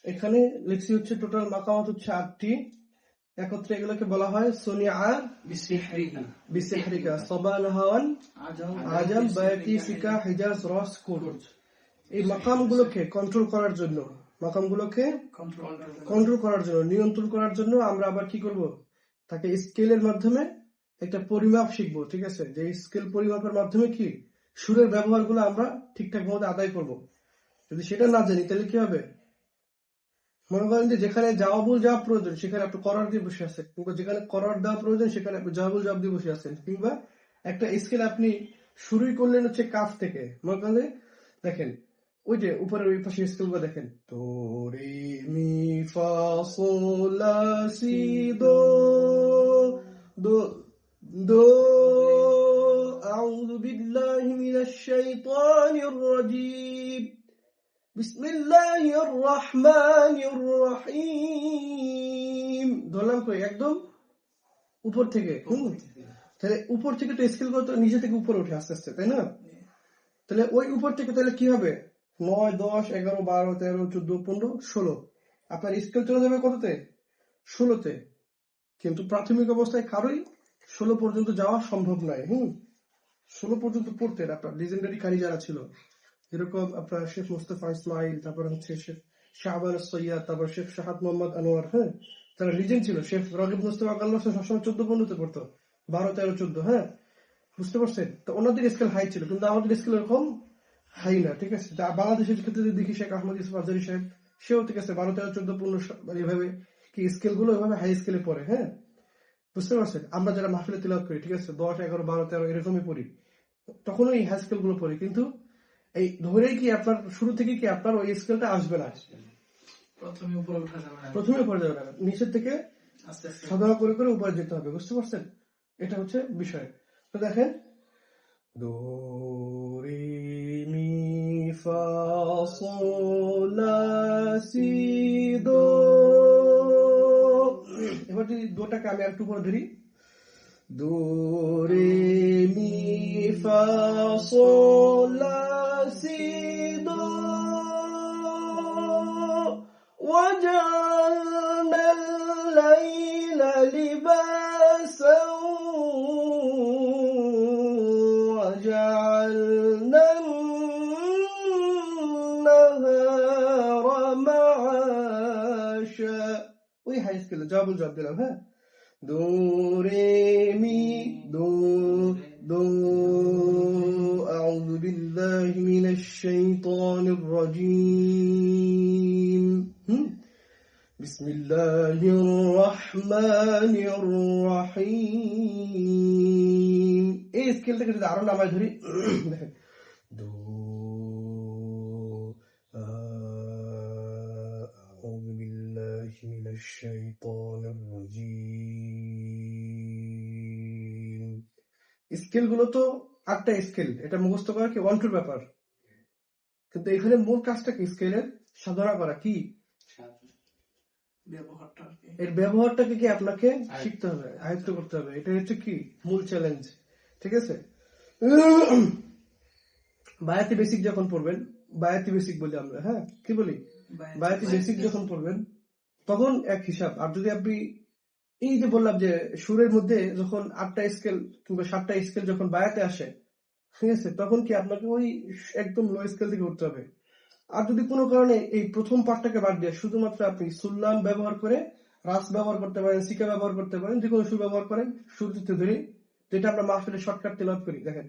এখানে লিখছি হচ্ছে টোটাল মাকামাত হচ্ছে 8টি। একত্রে এগুলোকে বলা হয় সোনিয়া বিসিহরিকা সাবান হাওয়ান আজম বায়াতি সিকা হিজাজ রস কুরজ। এই মাকামগুলোকে কন্ট্রোল করার জন্য নিয়ন্ত্রণ করার জন্য আমরা আবার কি করব, তাকে স্কেলের মাধ্যমে একটা পরিমাপ শিখবো। ঠিক আছে, যে স্কেল পরিমাপের মাধ্যমে কি সুরের ব্যবহারগুলো আমরা ঠিকঠাক মতো আদায় করব। যদি সেটা না জানি তাহলে কি হবে, মনে করেন যে যেখানে জাওয়াবুল জবাব প্রয়োজন সেখানে আপনি করার দিয়ে বসে আছেন, কিংবা যেখানে করার দেওয়া প্রয়োজন সেখানে আপনি জাওয়াবুল জবাব দিয়ে বসে আছেন, কিংবা একটা স্কেল আপনি শুরুই করলেন হচ্ছে কাফ থেকে। মনে করেন দেখেন ওই যে উপরের ওই পাশে স্কেলগুলো দেখেন, তো রে মি ফা sol la si do do do আউযু বিল্লাহি মিনাশ শাইতানির রাজীম বিসমিল্লাহির রহমানির রহিম। ধরলাম কই একদম উপর থেকে। তাহলে উপর থেকে তো স্কেল করতে নিচে থেকে উপরে উঠে আস্তে আস্তে, তাই না? তাহলে ওই উপর থেকে তাহলে কি হবে, 9, 10, 11, 12, 13, 14, 15, 16। আপনার স্কেল চলে যাবে কততে? 16তে। কিন্তু প্রাথমিক অবস্থায় কারোই 16 পর্যন্ত যাওয়া সম্ভব নয়। 16 পর্যন্ত পড়তেন আপনার লিজেন্ডারি কারি যারা ছিল, যেরকম আপনার শেখ মুস্তাফা ইসমাইল, তারপর হচ্ছে শেখ শাহবান সৈয়দ, তারপর শেখ শাহাদ মোহাম্মদ আনোয়ার। তারা লিজেন্ড ছিল। শেখ রাগিব মুস্তফা কাল্লা সবসময় 14-15তে পড়তো, 12, 13, 14। বুঝতে পারছেন? তো ওনাদের স্কেল হাই ছিল, কিন্তু আমাদের স্কেল এরকম হাই না। ঠিক আছে, বাংলাদেশের ক্ষেত্রে দেখি শেখ আহমদ ইউসুফ আজহারি সাহেব, সেও ঠিক আছে 12, 13, 14, 15 এইভাবে কি স্কেল গুলো এভাবে হাই স্কেলে পড়ে। বুঝতে পারছেন? আমরা যারা মাহফিলে তিলাওয়াত করি, ঠিক আছে 10, 11, 12, 13 এরকমই পড়ি, তখনও এই হাই স্কেল গুলো পড়ি। কিন্তু এই ধরেই কি আপনার শুরু থেকে কি আপনার ওই স্কেলটা আসবে না, প্রথমে উপরে যাবে না, নিচের থেকে সাধনা করে করে উপরে যেতে হবে। বুঝতে পারছেন? এটা হচ্ছে বিষয়। তো দেখেন, দো রে মি ফা sol la si do। এবার যদি দোটাকে আমি একটু করে ধরি, দো রে মি ফা sol la si do وجعلنا الليل لباسا وجعلنا النهار معاشا। ওই হাই স্কেলে জবাবুল জবাব দিলাম। দো রে মি দো দো আউযু বিল্লাহি মিনাশ শাইতানির রাজীম বিসমিল্লাহির রহমানির রহিম। এই স্কেলটাকে যদি আরো নামায় ধরি, দেখেন দো আউযু বিল্লাহি মিনাশ শাইতানির রাজীম। স্কেল গুলো তো 8টা স্কেল, এটা মুখস্থ করা কি 1-2 ব্যাপার, কিন্তু এখানে মূল কাজটা কি স্কেলের সাধনা করা, কি এর ব্যবহারটাকে কি আপনাকে শিখতে হবে, আয়ত্ত করতে হবে। এটা হচ্ছে কি মূল চ্যালেঞ্জ। ঠিক আছে, বায়াতি বেসিক যখন পড়বেন, বায়াতি বেসিক বলি আমরা, কি বলি, বায়াতি বেসিক যখন পড়বেন তখন এক হিসাব। আর যদি আপনি এই যে বললাম যে সুরের মধ্যে যখন 8টা স্কেল কিংবা 7টা স্কেল যখন বায়াতে আসে, ঠিক আছে, তখন কি আপনাকে ওই একদম লো স্কেল থেকে উঠতে হবে। আর যদি কোনো কারণে এই প্রথম পার্টটাকে বাদ দিয়ে শুধুমাত্র আপনি সুল্লাম ব্যবহার করে রাস ব্যবহার করতে পারেন, সিকা ব্যবহার করতে পারেন, যে কোনো সুর ব্যবহার করেন, সুর দিতে ধরি, যেটা আমরা মাহফিলে শর্টকাট তেলাওয়াত করি। দেখেন,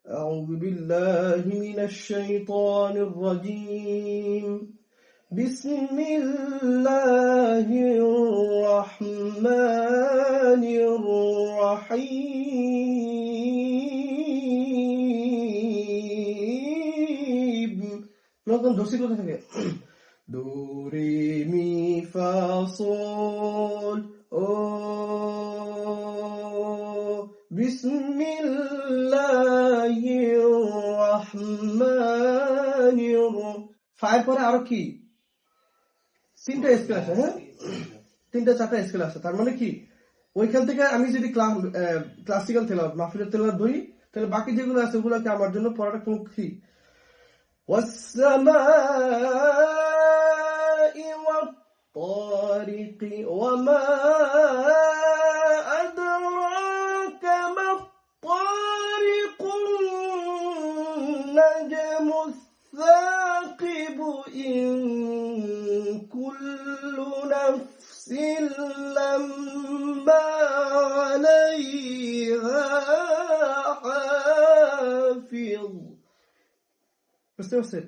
আউযু বিল্লাহি মিনাশ শাইতানির রাজীম বিসমিল্লাহির রহমানির রহিম। নতুন দোষী কোথা থেকে? দো রে মি ফা sol ও বিসমিল্লাহির রহমানির। ফায়ের পরে আরো কি 3টা স্কেল আছে, 3টা-4টা স্কেল আছে। তার মানে কি ওইখান থেকে আমি যদি ক্লাসিক্যাল তেলাওয়াত মাহফিলের তেলাওয়াত ধরি, তাহলে বাকি যেগুলো আছে ওগুলোকে আমার জন্য পড়াটা কোনো কি। والسماء الطارق وما أدراك ما الطارق النجم الثاقب إن كل نفس لما عليها حافظ বুঝতে পারছেন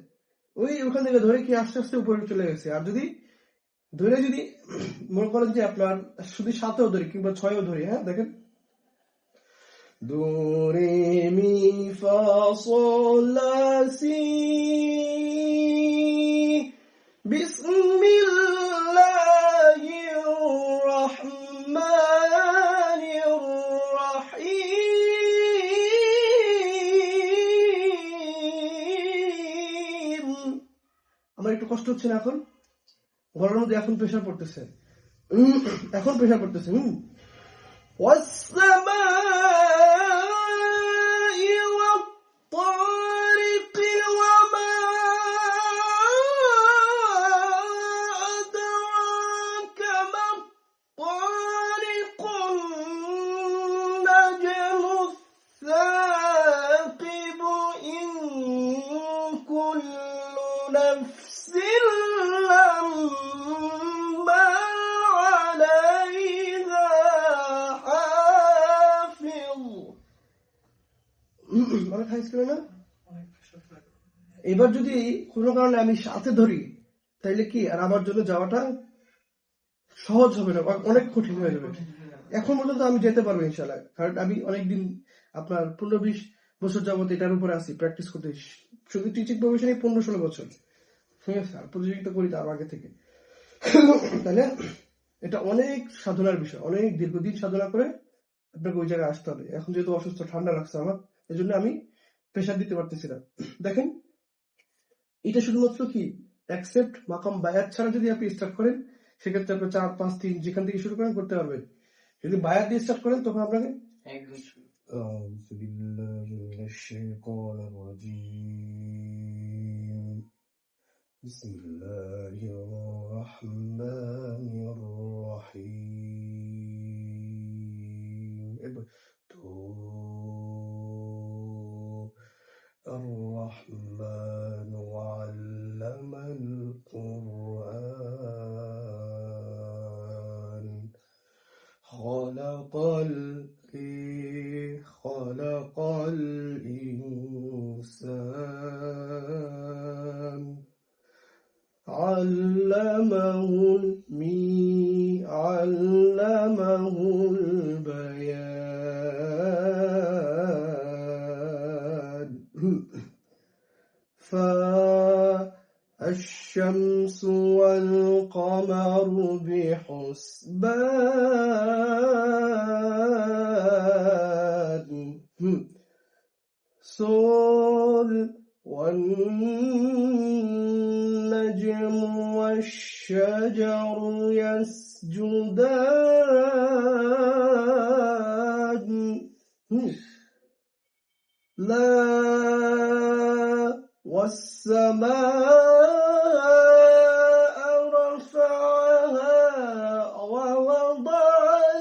ওখান থেকে ধরে কি আস্তে আস্তে উপরে চলে গেছে আর যদি মনে করেন যে আপনার শুধু 7ও ধরি কিংবা 6ও ধরি হ্যাঁ দেখেন দো রে মি ফা sol la si বিসমিল্লাহির রহমানির রহিম আমার একটু কষ্ট হচ্ছে না এখন গলার মধ্যে এখন প্রেশার পড়তেছে والسماء والطارق وما أدراك ما الطارق النجم الثاقب إن كل نفس لما عليها حافظ অনেক হাই স্কুলে না এবার যদি কোনো কারণে আমি সাথে ধরি তাইলে কি আর আমার জন্য যাওয়াটা সহজ হবে না অনেক কঠিন হয়ে যাবে এখন পর্যন্ত আমি যেতে পারবো ইনশাআল্লাহ কারণ আমি অনেকদিন আপনার 15-20 বছর যাবত এটার উপরে আছি প্র্যাকটিস করতে শুধু টিচিং প্রফেশনে 15-16 বছর ঠিক আছে আর প্রতিযোগিতা করি তার আগে থেকে তাহলে এটা অনেক সাধনার বিষয় অনেক দীর্ঘদিন সাধনা করে আপনাকে ওই জায়গায় আসতে হবে এখন যেহেতু অসুস্থ ঠান্ডা লাগছে আমার এই জন্য আমি প্রেশার দিতে পারতেছি না দেখেন এটা শুধুমাত্র কি অ্যাকসেপ্ট মাকাম বায়াত ছাড়া যদি আপনি স্টার্ট করেন সেক্ষেত্রে আপনি 4, 5, 3 যেখান থেকে শুরু করেন করতে পারবেন যদি বায়াত দিয়ে স্টার্ট করেন তখন আপনাকে أعوذ بالله من الشيطان الرجيم بسم الله الرحمن الرحيم الرحمن علم القرآن خلق الإنسان علمه البيان فالشمس والقمر بحسبان والنجم والشجر يسجدان لا والسماء رفعها ووضع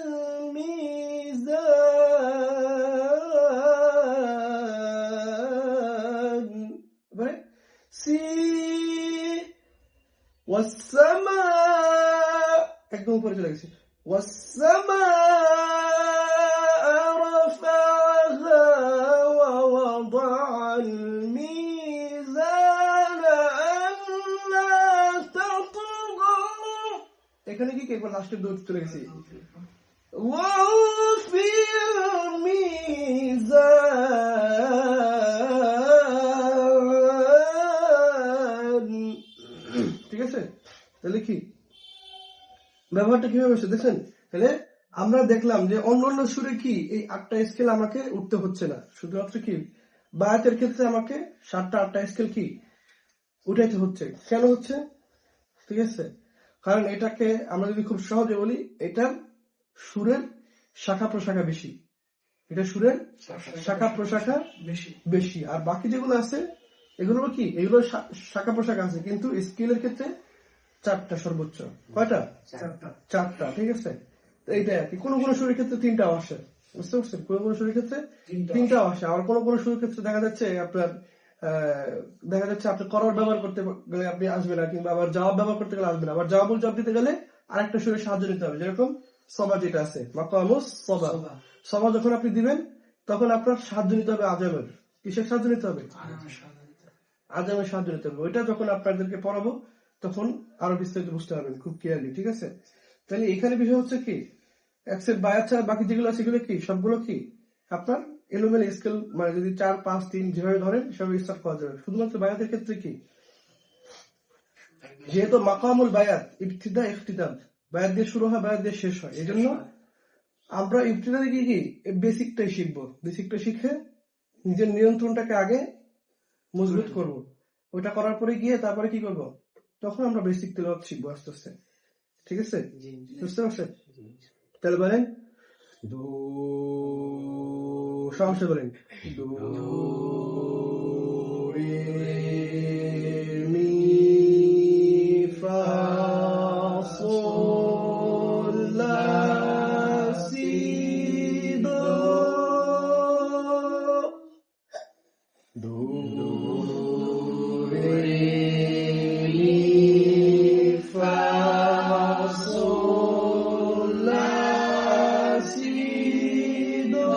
الميزان والسماء একদম উপরে চলে গেছে والسماء رفعها ووضع الميزان ألا تطغوا এখানে কি একবার লাস্টের দৌড় চলে গেছে وفي الميزان ঠিক আছে তাহলে কি ব্যবহারটা কিভাবে হচ্ছে দেখেন তাহলে আমরা দেখলাম যে অন্যান্য সুরে কি এই 8টা স্কেল আমাকে উঠতে হচ্ছে না শুধুমাত্র কি বায়াতের ক্ষেত্রে আমাকে 7টা 8টা স্কেল কি উঠাইতে হচ্ছে কেন হচ্ছে ঠিক আছে কারণ এটাকে আমরা যদি খুব সহজে বলি এটার সুরের শাখা প্রশাখা বেশি এটা সুরের শাখা প্রশাখা বেশি আর বাকি যেগুলো আছে এগুলো কি এগুলো শাখা প্রশাখা আছে কিন্তু স্কেলের ক্ষেত্রে 4টা সর্বোচ্চ। কয়টা? 4টা, ঠিক আছে। তো এইটাই আর কি। কোনো কোনো সুরের ক্ষেত্রে 3টাও আসে, বুঝতে পারছেন? কোনো কোনো সুরের ক্ষেত্রে 3টাও আসে। আবার কোনো কোনো সুরের ক্ষেত্রে দেখা যাচ্ছে আপনার আপনি করর ব্যবহার করতে গেলে আপনি আসবে না, কিংবা আবার জবাব ব্যবহার করতে গেলে আসবে না। আবার জবাবুল জবাব দিতে গেলে আরেকটা সুরের সাহায্য নিতে হবে, যেরকম সবা যেটা আছে, মাকামুস সবা। সবা যখন আপনি দিবেন তখন আপনার সাহায্য নিতে হবে আজমের। কিসের সাহায্য নিতে হবে? আজমের সাহায্য নিতে হবে। ওইটা যখন আপনাদেরকে পড়াবো তখন আরো বিস্তারিত বুঝতে পারবেন খুব ক্লিয়ারলি, ঠিক আছে? তাহলে এখানে বিষয় হচ্ছে কি, অ্যাকসেপ্ট বায়াত ছাড়া বাকি যেগুলো আছে সেগুলো কি, সবগুলো কি আপনার এলোমেলো স্কেল, মানে যদি 4 5 3 যেভাবে ধরেন সেভাবে স্টার্ট করা যাবে। শুধুমাত্র বায়াতের ক্ষেত্রে কি, যেহেতু মাকামুল বায়াত ইবতিদা ইখতিদাম, বায়াত দিয়ে শুরু হয়, বায়াত দিয়ে শেষ হয়, এই জন্য আমরা ইবতিদা থেকে কি বেসিকটাই শিখবো। বেসিকটা শিখে নিজের নিয়ন্ত্রণটাকে আগে মজবুত করব। ওইটা করার পরে গিয়ে তারপরে কি করব, তখন আমরা বেসিক তেলাওয়াত শিখবো আস্তে আস্তে, ঠিক আছে? বুঝতে পারছেন? তাহলে বলেন দো, সাহসে বলেন দো রে মি ফা সোল লা সি দো, দো রে মি ফা সোল লা সি দো,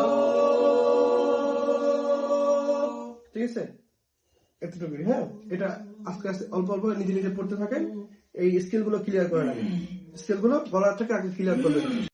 ঠিক আছে? এতটুকুই। হ্যাঁ, এটা আস্তে আস্তে অল্প অল্প নিজে নিজে পড়তে থাকেন। এই স্কিল গুলো ক্লিয়ার করে রাখেন, স্কিল গুলো গলার থেকে আগে ক্লিয়ার করবেন।